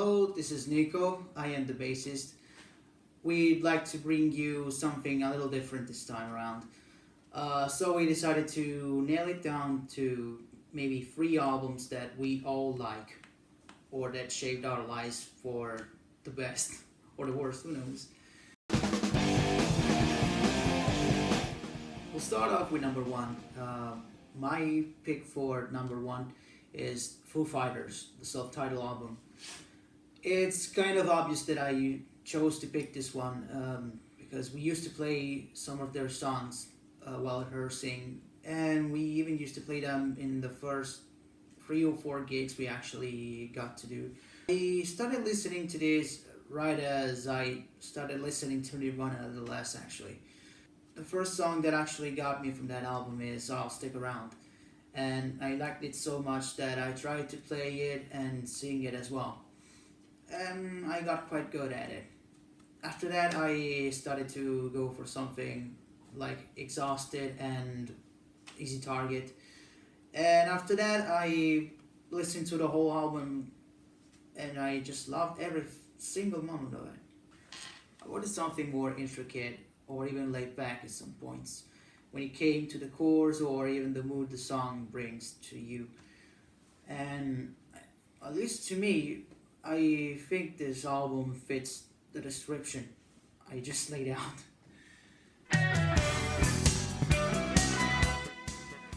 Hello, this is Niko. I am the bassist. We'd like to bring you something a little different this time around. So we decided to nail it down to maybe 3 albums that we all like, or that shaped our lives for the best or the worst, who knows. We'll start off with number one. My pick for number one is Foo Fighters, the self-titled album. It's kind of obvious that I chose to pick this one because we used to play some of their songs while rehearsing, and we even used to play them in the first 3 or 4 gigs we actually got to do. I started listening to this right as I started listening to Nirvana a little less, actually. The first song that actually got me from that album is I'll Stick Around, and I liked it so much that I tried to play it and sing it as well. And I got quite good at it. After that, I started to go for something like Exhausted and Easy Target. And after that, I listened to the whole album and I just loved every single moment of it. I wanted something more intricate or even laid back at some points when it came to the chorus or even the mood the song brings to you. And at least to me, I think this album fits the description I just laid out.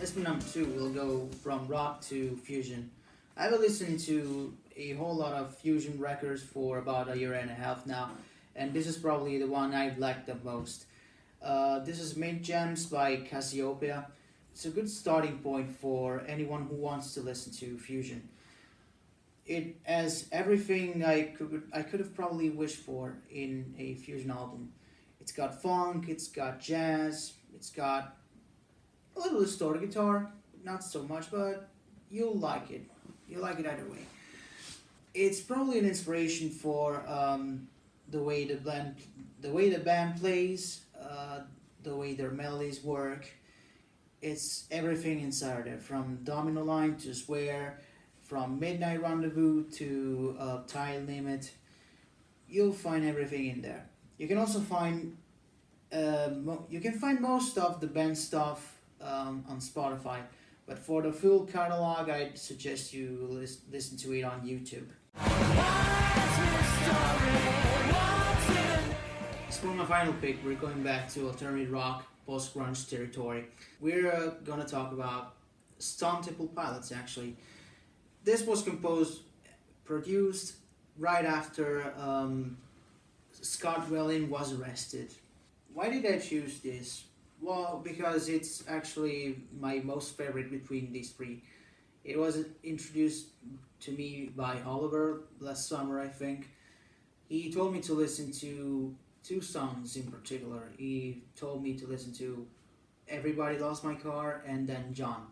As for number two, we'll go from rock to fusion. I've been listening to a whole lot of fusion records for about a year and a half now, and this is probably the one I've liked the most. This is Mint Gems by Casiopea. It's a good starting point for anyone who wants to listen to fusion. It has everything I could have probably wished for in a fusion album. It's got funk, it's got jazz, it's got a little distorted guitar, not so much, but you'll like it. You'll like it either way. It's probably an inspiration for the way the band plays, the way their melodies work. It's everything inside there, from Domino Line to Swear, from Midnight Rendezvous to Time Limit. You'll find everything in there. You can also find you can find most of the band stuff on Spotify, but for the full catalog, I'd suggest you listen to it on YouTube. So for my final pick, we're going back to alternative rock, post-grunge territory. We're gonna talk about Stone Temple Pilots, actually. This was produced right after Scott Weiland was arrested. Why did I choose this? Well, because it's actually my most favorite between these 3. It was introduced to me by Oliver last summer, I think. He told me to listen to 2 songs in particular. He told me to listen to Everybody Loves My Car and then John.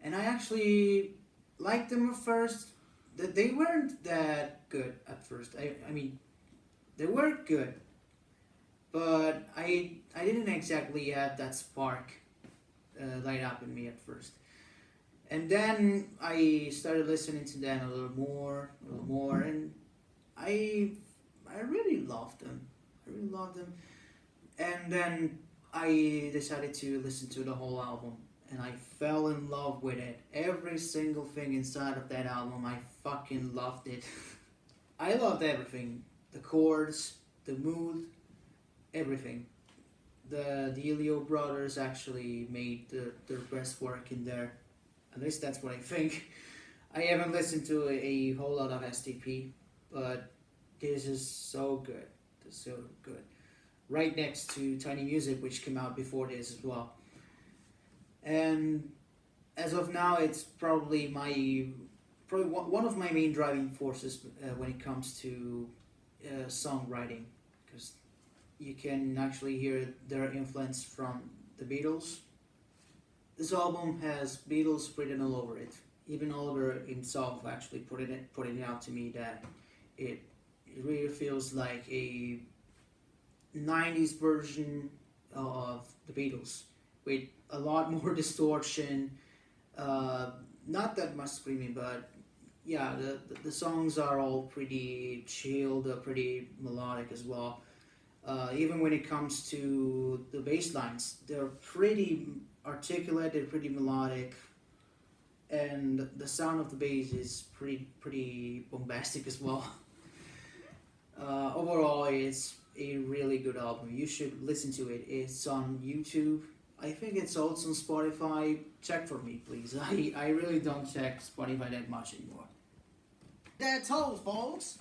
And I actually liked them at first. They weren't that good at first. I mean, they were good, but I didn't exactly have that spark light up in me at first. And then I started listening to them a little more, and I really loved them. I really loved them. And then I decided to listen to the whole album. And I fell in love with it. Every single thing inside of that album, I fucking loved it. I loved everything. The chords, the mood, everything. The Elio brothers actually made their best work in there. At least that's what I think. I haven't listened to a whole lot of STP, but this is so good. This is so good. Right next to Tiny Music, which came out before this as well. And as of now, it's probably one of my main driving forces when it comes to songwriting, because you can actually hear their influence from the Beatles. This album has Beatles written all over it. Even Oliver himself actually put it out to me that it really feels like a 90s version of the Beatles, with a lot more distortion, not that much screaming, but yeah, the songs are all pretty chill, they're pretty melodic as well. Even when it comes to the bass lines, they're pretty articulate, they're pretty melodic, and the sound of the bass is pretty bombastic as well. Overall, it's a really good album. You should listen to it. It's on YouTube. I think it's also on Spotify. Check for me, please. I really don't check Spotify that much anymore. That's all, folks.